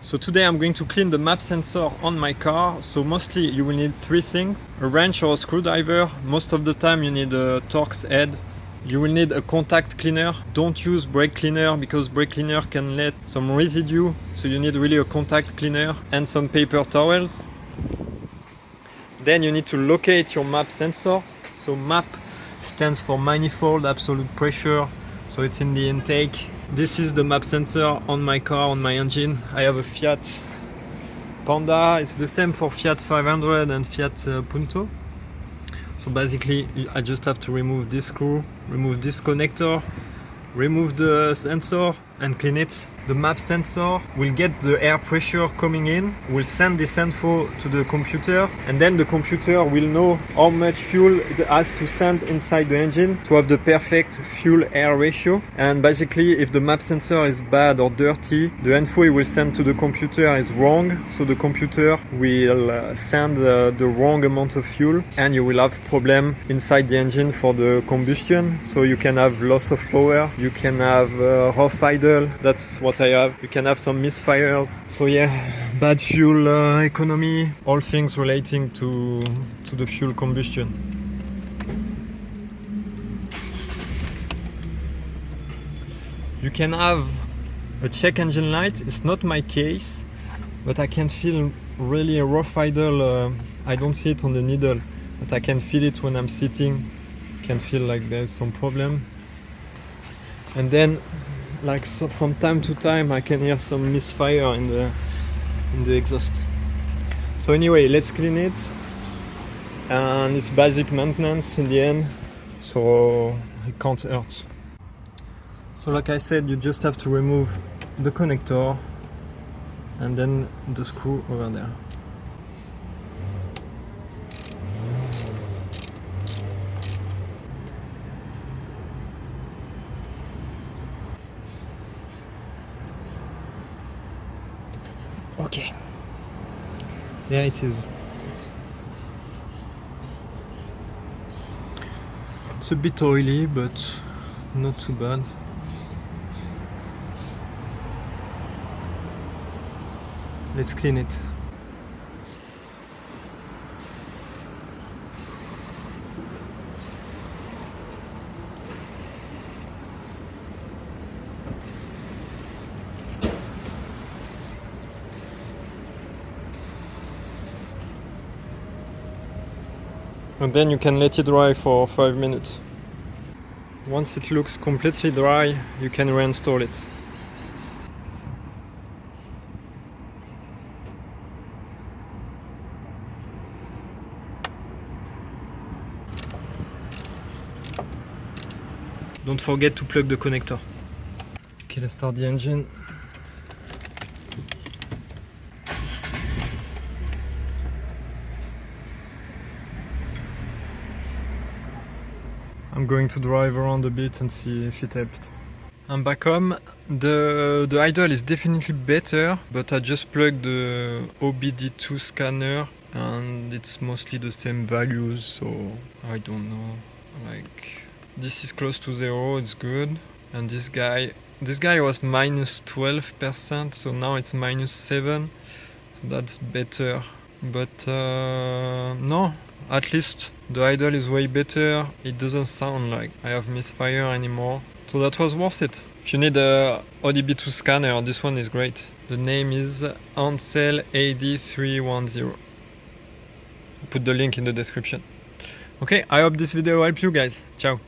So today I'm going to clean the map sensor on my car. So mostly you will need three things: a wrench or a screwdriver. Most of the time you need a Torx head. You will need a contact cleaner. Don't use brake cleaner because brake cleaner can let some residue. So you need really a contact cleaner and some paper towels. Then you need to locate your map sensor. So map stands for manifold absolute pressure. So it's in the intake. This is the map sensor on my car, on my engine. I have a Fiat Panda. It's the same for Fiat 500 and Fiat Punto. So basically I just have to remove this screw, remove this connector, remove the sensor and clean it. The map sensor will get the air pressure coming in, will send this info to the computer, and then the computer will know how much fuel it has to send inside the engine to have the perfect fuel-air ratio. And basically, if the map sensor is bad or dirty, the info it will send to the computer is wrong, so the computer will send the wrong amount of fuel, and you will have problem inside the engine for the combustion. So you can have loss of power, you can have rough idle, that's what I have. You can have some misfires. So yeah, bad fuel economy, all things relating to the fuel combustion. You can have a check engine light. It's not my case, but I can feel really a rough idle. I don't see it on the needle, but I can feel it when I'm sitting. I can feel like there's some problem. And then so from time to time I can hear some misfire in the exhaust. So anyway, let's clean it, and it's basic maintenance in the end, so it can't hurt. So like I said, you just have to remove the connector and then the screw over there. Okay, there it is. It's a bit oily, but not too bad. Let's clean it. And then you can let it dry for 5 minutes. Once it looks completely dry, you can reinstall it. Don't forget to plug the connector. Okay, let's start the engine. I'm going to drive around a bit and see if it helped. I'm back home. The idle is definitely better, but I just plugged the OBD2 scanner and it's mostly the same values, so I don't know. Like, this is close to 0, it's good. And this guy was minus 12%, so now it's minus 7, so that's better. But no, at least the idle is way better. It doesn't sound like I have misfire anymore. So that was worth it. If you need a OBD2 scanner, this one is great. The name is Ansel AD310. I'll put the link in the description. Okay, I hope this video helped you guys. Ciao.